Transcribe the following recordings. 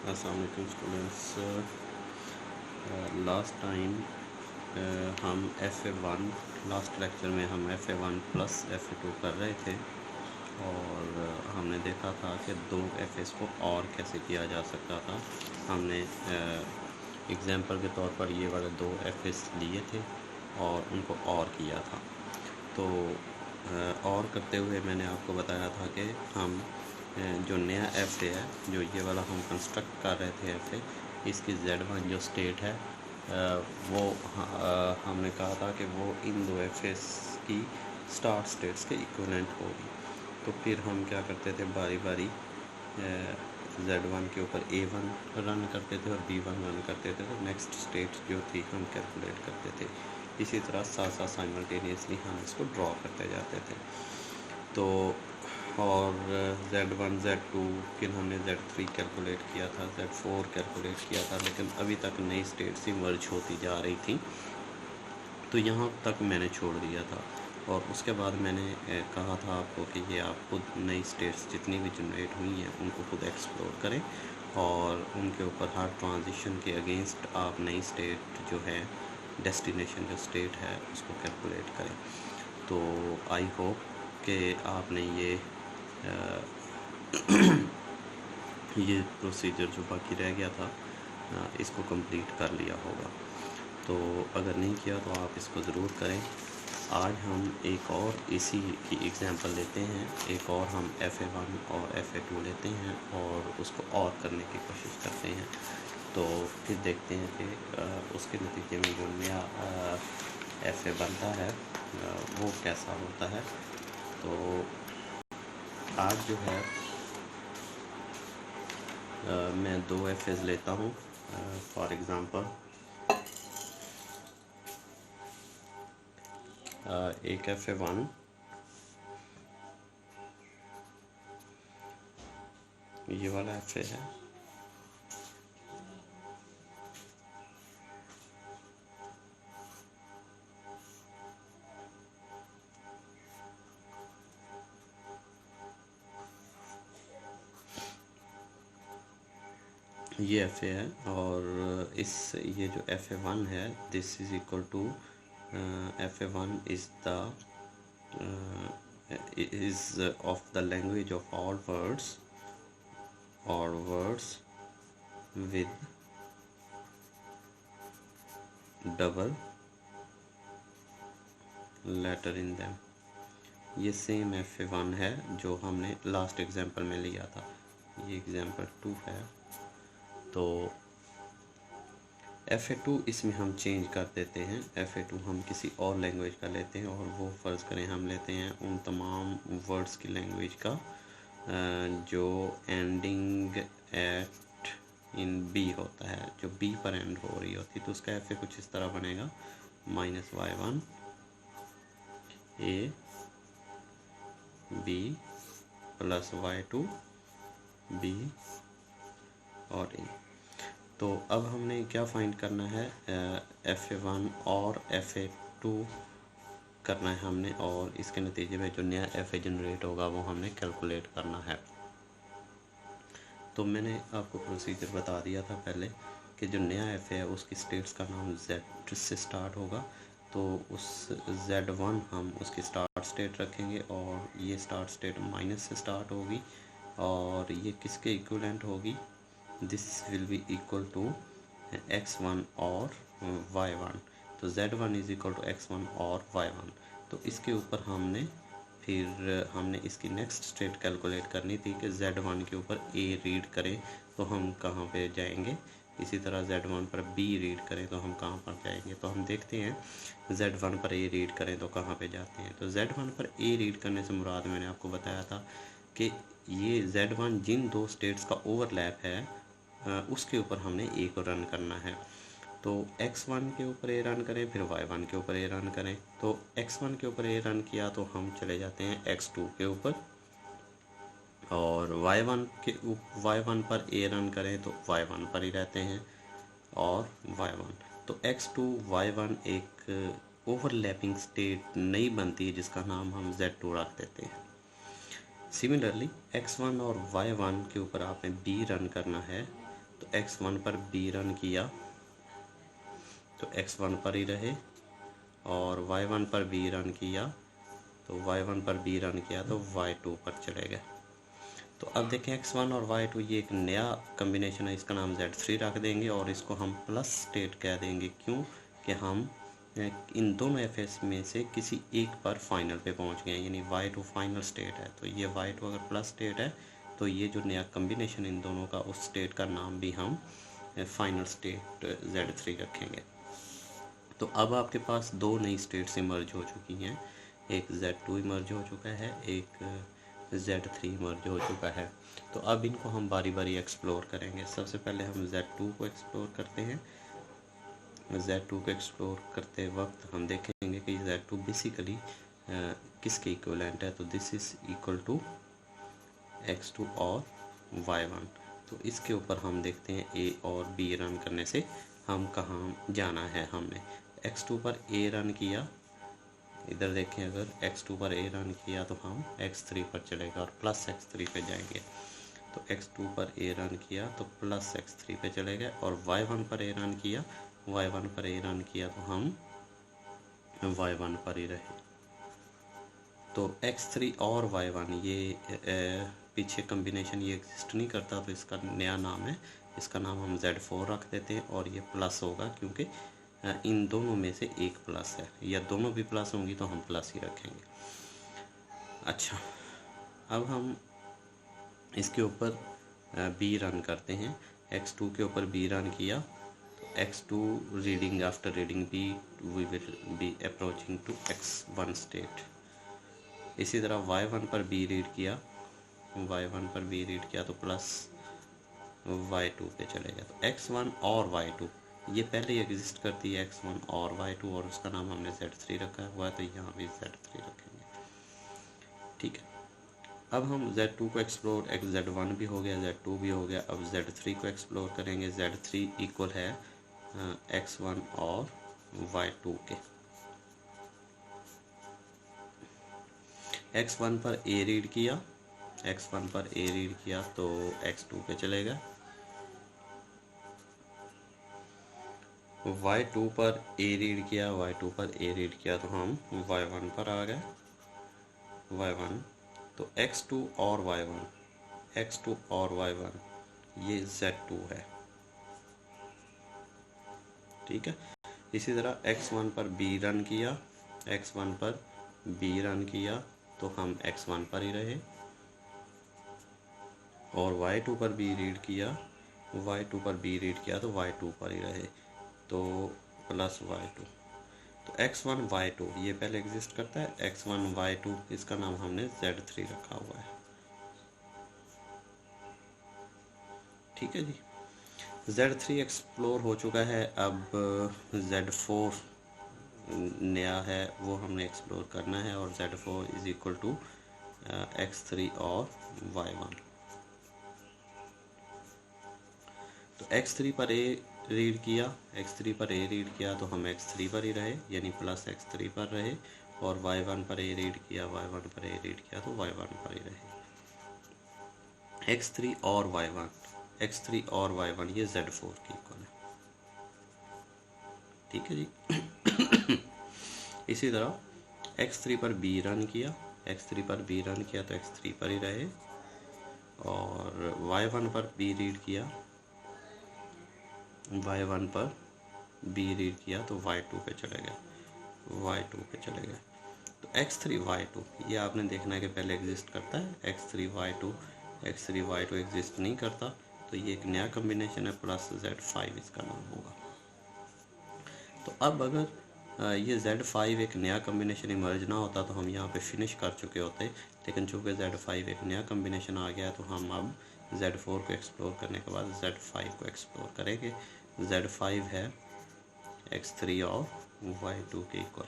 अस्सलाम वालेकुम students. Last time हम FA1 लास्ट लेक्चर में हम FA1 प्लस FA2 कर रहे थे और हमने देखा था कि दो FAs को और कैसे किया जा सकता था। हमने एग्ज़ाम्पल के तौर पर ये वाले दो FAs लिए थे और उनको और किया था। तो और करते हुए मैंने आपको बताया था कि हम जो नया FA है, जो ये वाला हम कंस्ट्रक्ट कर रहे थे FA, इसकी Z1 जो स्टेट है वो हमने कहा था कि वो इन दो FAs की स्टार्ट स्टेट्स के इक्विवेलेंट होगी। तो फिर हम क्या करते थे, बारी बारी Z1 के ऊपर A1 रन करते थे और B1 रन करते थे, तो नेक्स्ट स्टेट जो थी हम कैलकुलेट करते थे। इसी तरह साथ साथ साइमल्टेनियसली हम इसको ड्रॉ करते जाते थे। तो और Z1 Z2 फिर हमने Z3 कैलकुलेट किया था, Z4 कैलकुलेट किया था, लेकिन अभी तक नई स्टेट्स इमर्ज होती जा रही थी, तो यहाँ तक मैंने छोड़ दिया था। और उसके बाद मैंने कहा था आपको कि ये आप खुद नई स्टेट्स जितनी भी जनरेट हुई हैं उनको खुद एक्सप्लोर करें और उनके ऊपर हर ट्रांजिशन के अगेंस्ट आप नई स्टेट जो है, डेस्टिनेशन जो स्टेट है, उसको कैलकुलेट करें। तो आई होप कि आपने ये प्रोसीजर जो बाकी रह गया था इसको कंप्लीट कर लिया होगा। तो अगर नहीं किया तो आप इसको ज़रूर करें। आज हम एक और इसी की एग्ज़ाम्पल लेते हैं, एक और हम FA1 और FA2 लेते हैं और उसको और करने की कोशिश करते हैं। तो फिर देखते हैं कि उसके नतीजे में जो नया FA बनता है वो कैसा होता है। तो आज जो है मैं दो FAs लेता हूँ। फॉर एग्ज़ाम्पल एक FA1, ये वाला FA है, ये FA है। और ये जो FA1 है, this is equal to FA1 is of the language of all words और words with double letter in them. ये सेम FA1 है जो हमने लास्ट एग्जाम्पल में लिया था। ये एग्जाम्पल 2 है। तो FA2 इसमें हम चेंज कर देते हैं। FA2 हम किसी और लैंग्वेज का लेते हैं और वो फ़र्ज़ करें हम लेते हैं उन तमाम वर्ड्स की लैंग्वेज का जो एंडिंग एट इन B होता है, जो B पर एंड हो रही होती है। तो उसका FA कुछ इस तरह बनेगा, -Y1 A B plus Y2 B और A। तो अब हमने क्या फाइंड करना है, FA1 और FA2 करना है हमने, और इसके नतीजे में जो नया FA जनरेट होगा वो हमने कैलकुलेट करना है। तो मैंने आपको प्रोसीजर बता दिया था पहले कि जो नया FA है उसकी स्टेट्स का नाम Z से स्टार्ट होगा। तो उस Z1 हम उसकी स्टार्ट स्टेट रखेंगे और ये स्टार्ट स्टेट माइनस से स्टार्ट होगी और ये किसके इक्विवेलेंट होगी, this will be equal to x1 और y1। तो z1 is equal to x1 और y1। तो इसके ऊपर हमने इसकी नेक्स्ट स्टेट कैलकुलेट करनी थी कि z1 के ऊपर a रीड करें तो हम कहाँ पे जाएंगे, इसी तरह z1 पर b रीड करें तो हम कहाँ पर जाएंगे। तो हम देखते हैं z1 पर a रीड करें तो कहाँ पे जाते हैं। तो z1 पर a रीड करने से मुराद मैंने आपको बताया था कि ये Z1 जिन दो स्टेट्स का ओवरलैप है उसके ऊपर हमने A को रन करना है। तो x1 के ऊपर A रन करें, फिर y1 के ऊपर A रन करें। तो x1 के ऊपर A रन किया तो हम चले जाते हैं x2 के ऊपर, और y1 पर A रन करें तो y1 पर ही रहते हैं और y1। तो x2 y1 एक ओवरलैपिंग स्टेट नहीं बनती है जिसका नाम हम Z2 रख देते हैं। सिमिलरली x1 और y1 के ऊपर आपने b रन करना है तो x1 पर b रन किया तो x1 पर ही रहे, और y1 पर b रन किया तो y1 पर b रन किया तो y2 पर चले गए। तो अब देखें x1 और y2 ये एक नया कम्बिनेशन है, इसका नाम Z3 रख देंगे और इसको हम प्लस स्टेट कह देंगे। क्यों कि हम इन दोनों एफएस में से किसी एक पर फाइनल पे पहुंच गए, यानी y2 फाइनल स्टेट है। तो ये y2 अगर प्लस स्टेट है तो ये जो नया कम्बिनेशन इन दोनों का, उस स्टेट का नाम भी हम फाइनल स्टेट Z3 रखेंगे। तो अब आपके पास दो नई स्टेट्स इमर्ज हो चुकी हैं, एक Z2 इमर्ज हो चुका है, एक Z3 इमर्ज हो चुका है। तो अब इनको हम बारी बारी एक्सप्लोर करेंगे। सबसे पहले हम Z2 को एक्सप्लोर करते हैं। Z2 को एक्सप्लोर करते वक्त हम देखेंगे कि Z2 बेसिकली किसके इक्वलेंट है। तो this is equal to x2 और y1। तो इसके ऊपर हम देखते हैं a और b रन करने से हम कहाँ जाना है। हमने x2 पर a रन किया, इधर देखें अगर x2 पर a रन किया तो हम x3 पर चलेगा और प्लस x3 पे जाएंगे। तो x2 पर a रन किया तो प्लस x3 पे चले गए, और y1 पर a रन किया, y1 पर a रन किया तो हम y1 पर ही रहे। तो x3 और y1 ये पीछे कम्बिनेशन ये एग्जिस्ट नहीं करता, तो इसका नया नाम है, इसका नाम हम Z4 रख देते हैं। और ये प्लस होगा क्योंकि इन दोनों में से एक प्लस है, या दोनों भी प्लस होंगी तो हम प्लस ही रखेंगे। अच्छा, अब हम इसके ऊपर b रन करते हैं। x2 के ऊपर b रन किया तो x2 reading, after reading b we will be approaching to x1 state. इसी तरह y1 पर b रीड किया, y1 पर b रीड किया तो प्लस y2 पे चलेगा। तो x1 और y2 ये पहले ही एग्जिस्ट करती है, x1 और y2, और उसका नाम हमने Z3 रखा हुआ है, तो यहाँ भी Z3 रखेंगे। ठीक है, अब हम Z2 को एक्सप्लोर, Z1 भी हो गया, Z2 भी हो गया, अब Z3 को एक्सप्लोर करेंगे। Z3 इक्वल है x1 और y2 के। x1 पर a रीड किया, x1 पर a रीड किया तो x2 पे चलेगा। y2 पर a रीड किया, y2 पर a रीड किया तो हम y1 पर आ गए, y1। तो x2 और y1, x2 और y1 ये Z2 है। ठीक है, इसी तरह x1 पर b रन किया, x1 पर b रन किया तो हम x1 पर ही रहे, और y2 पर b रीड किया, y2 पर b रीड किया तो y2 पर ही रहे, तो प्लस y2। तो x1 y2 ये पहले एग्जिस्ट करता है, x1 y2 इसका नाम हमने Z3 रखा हुआ है। ठीक है जी, Z3 एक्सप्लोर हो चुका है। अब Z4 नया है, वो हमने एक्सप्लोर करना है, और Z4 is equal to x3 और y1। तो x3 पर a रीड किया, x3 पर a रीड किया तो हम x3 पर ही रहे, यानी प्लस x3 पर रहे, और y1 पर a रीड किया, y1 पर a रीड किया तो y1 पर ही रहे। x3 और y1, x3 और y1 ये Z4 की इक्वल है। ठीक है जी। इसी तरह x3 पर b रन किया, x3 पर b रन किया तो x3 पर ही रहे, और y1 पर b रीड किया, y1 पर b रीड किया तो y2 पे चले गए, y2 पे चले गए। तो x3 y2 ये आपने देखना है कि पहले एग्जिस्ट करता है, x3 y2 एग्जिस्ट नहीं करता, तो ये एक नया कम्बिनेशन है, प्लस Z5 इसका नाम होगा। तो अब अगर ये Z5 एक नया कम्बिनेशन इमर्ज ना होता तो हम यहाँ पे फिनिश कर चुके होते, लेकिन चूँकि Z5 एक नया कम्बिनेशन आ गया तो हम अब Z4 को एक्सप्लोर करने के बाद Z5 को एक्सप्लोर करेंगे। Z5 है x3 और y2 के इक्वल।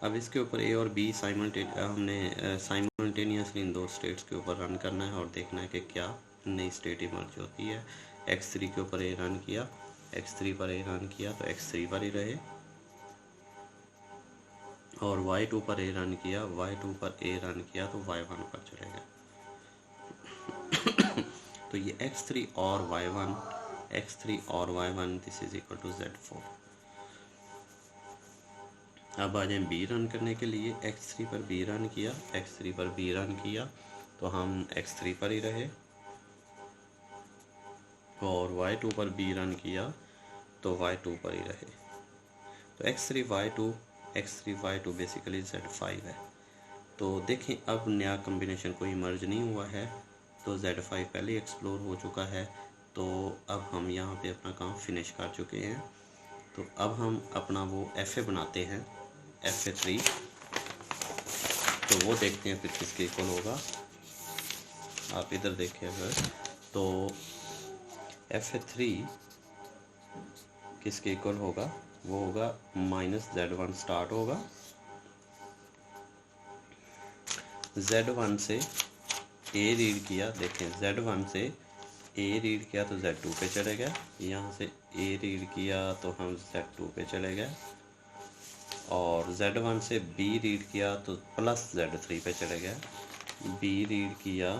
अब इसके ऊपर a और b हमने साइमल्टेनियसली इन दो स्टेट्स के ऊपर रन करना है और देखना है कि क्या नई स्टेट इमर्ज होती है। x3 के ऊपर a रन किया, x3 पर a रन किया तो x3 पर ही रहे, और y2 पर a रन किया, y2 पर a रन किया तो y1 पर चलेगा। तो ये x3 और y1, x3 और y1 this is equal to z4। अब आ जाए b रन करने के लिए, x3 पर b रन किया, x3 पर b रन किया तो हम x3 पर ही रहे, और y2 पर b रन किया तो y2 पर ही रहे। तो x3 y2 बेसिकली z5 है। तो देखें अब नया कम्बिनेशन कोई मर्ज नहीं हुआ है, तो z5 पहले एक्सप्लोर हो चुका है। तो अब हम यहाँ पे अपना काम फिनिश कर चुके हैं। तो अब हम अपना वो FA बनाते हैं, FA3। तो वो देखते हैं फिर किसके इक्वल होगा। आप इधर देखिए अगर, तो FA3 किसके इक्वल होगा, वो होगा -z1 स्टार्ट होगा, z1 से a रीड किया, देखें z1 से a रीड किया तो z2 पे चले गया, यहाँ से a रीड किया तो हम z2 पे चले गए, और z1 से b रीड किया तो प्लस z3 पे चले गया, b रीड किया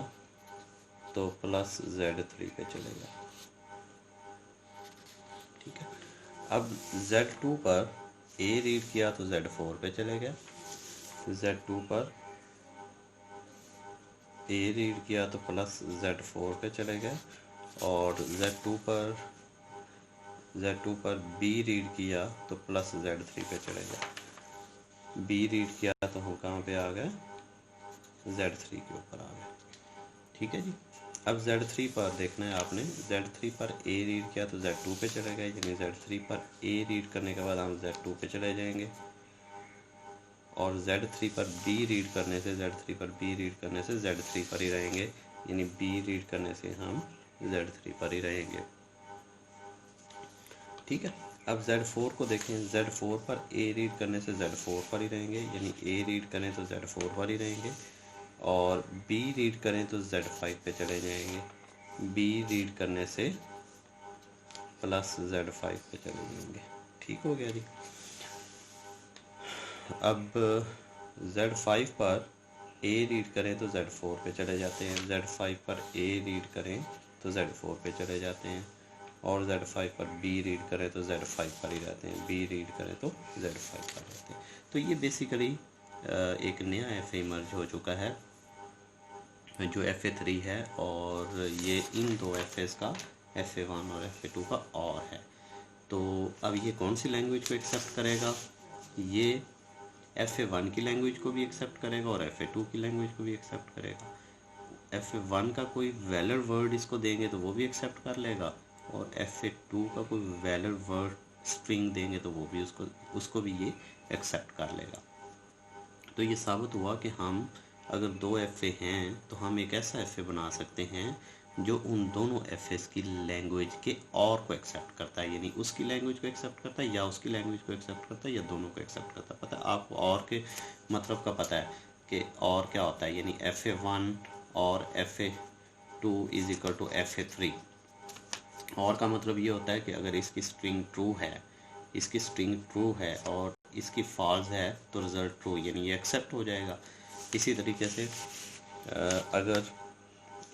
तो प्लस z3 पे चले गया। ठीक है, अब z2 पर a रीड किया तो z4 पे चले गया, z2 पर a रीड किया तो प्लस z4 पे चले गए, और z2 पर b रीड किया तो प्लस z3 पे चले गए। b रीड किया तो हम कहाँ पे आ गए, z3 के ऊपर आ गए। ठीक है जी। अब z3 पर देखना है आपने, z3 पर a रीड किया तो z2 पे चले गए, यानी z3 पर a रीड करने के बाद हम z2 पे चले जाएंगे, और z3 पर b रीड करने से z3 पर ही रहेंगे, यानी b रीड करने से हम z3 पर ही रहेंगे। ठीक है, अब z4 को देखें, z4 पर a रीड करने से z4 पर ही रहेंगे, यानी a रीड करें तो z4 पर ही रहेंगे, और b रीड करें तो z5 पे चले जाएंगे, b रीड करने से प्लस z5 पे चले जाएंगे। ठीक हो गया जी। अब z5 पर a रीड करें तो z4 पे चले जाते हैं, z5 पर a रीड करें तो z4 पे चले जाते हैं, और z5 पर b रीड करें तो z5 पर ही रहते हैं, b रीड करें तो z5 पर रहते हैं। तो ये बेसिकली एक नया FA मर्ज हो चुका है जो FA3 है, और ये इन दो FAs का FA1 और FA2 का और है। तो अब ये कौन सी लैंग्वेज को एक्सेप्ट करेगा, ये FA1 की लैंग्वेज को भी एक्सेप्ट करेगा और FA2 की लैंग्वेज को भी एक्सेप्ट करेगा। FA1 का कोई वैलिड वर्ड इसको देंगे तो वो भी एक्सेप्ट कर लेगा, और FA2 का कोई वैलिड वर्ड स्ट्रिंग देंगे तो वो भी उसको भी ये एक्सेप्ट कर लेगा। तो ये साबित हुआ कि हम अगर दो FA हैं तो हम एक ऐसा FA बना सकते हैं जो उन दोनों FAs की लैंग्वेज के और को एक्सेप्ट करता है, यानी उसकी लैंग्वेज को एक्सेप्ट करता है, या उसकी लैंग्वेज को एक्सेप्ट करता है, या दोनों को एक्सेप्ट करता है। पता है आपको और के मतलब का पता है कि और क्या होता है, यानी FA1 और FA2 is equal to FA3। और का मतलब ये होता है कि अगर इसकी स्ट्रिंग ट्रू है और इसकी फॉल्स है तो रिजल्ट ट्रू, यानी ये एक्सेप्ट हो जाएगा। इसी तरीके से अगर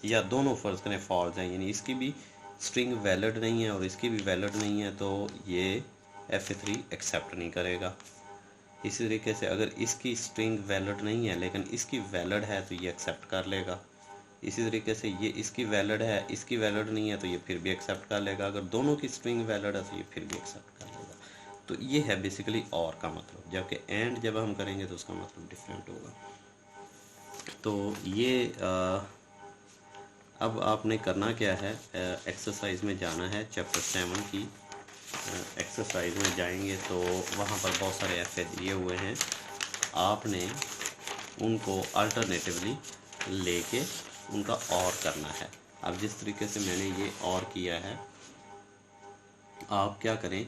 या दोनों फर्ज करें फॉल्स हैं, यानी इसकी भी स्ट्रिंग वैलिड नहीं है और इसकी भी वैलिड नहीं है, तो ये FA3 एक्सेप्ट नहीं करेगा। इसी तरीके से अगर इसकी स्ट्रिंग वैलिड नहीं है लेकिन इसकी वैलिड है तो ये एक्सेप्ट कर लेगा। इसी तरीके से ये इसकी वैलिड है, इसकी वैलिड नहीं है तो ये फिर भी एक्सेप्ट कर लेगा। अगर दोनों की स्ट्रिंग वैलिड है तो ये फिर भी एक्सेप्ट कर लेगा। तो ये है बेसिकली और का मतलब, जबकि एंड जब हम करेंगे तो उसका मतलब डिफरेंट होगा। तो ये अब आपने करना क्या है, एक्सरसाइज में जाना है, चैप्टर 7 की एक्सरसाइज में जाएंगे तो वहाँ पर बहुत सारे FA दिए हुए हैं, आपने उनको अल्टरनेटिवली लेके उनका और करना है। अब जिस तरीके से मैंने ये और किया है, आप क्या करें,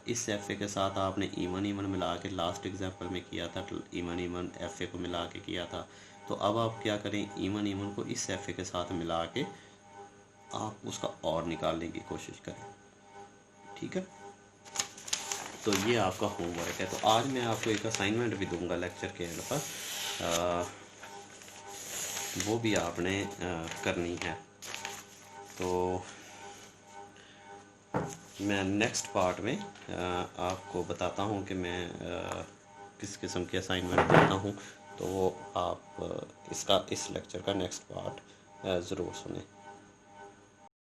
इस FA के साथ आपने इवन मिला के लास्ट एग्जाम्पल में किया था, इवन FA को मिला के किया था। तो अब आप क्या करें, इवन को इस FA के साथ मिला के आप उसका और निकालने की कोशिश करें। ठीक है, तो ये आपका होमवर्क है। तो आज मैं आपको एक असाइनमेंट भी दूंगा लेक्चर के एंड पर, वो भी आपने करनी है। तो मैं नेक्स्ट पार्ट में आपको बताता हूँ कि मैं किस किस्म की असाइनमेंट देता हूँ। तो वो आप इस लेक्चर का नेक्स्ट पार्ट ज़रूर सुनें।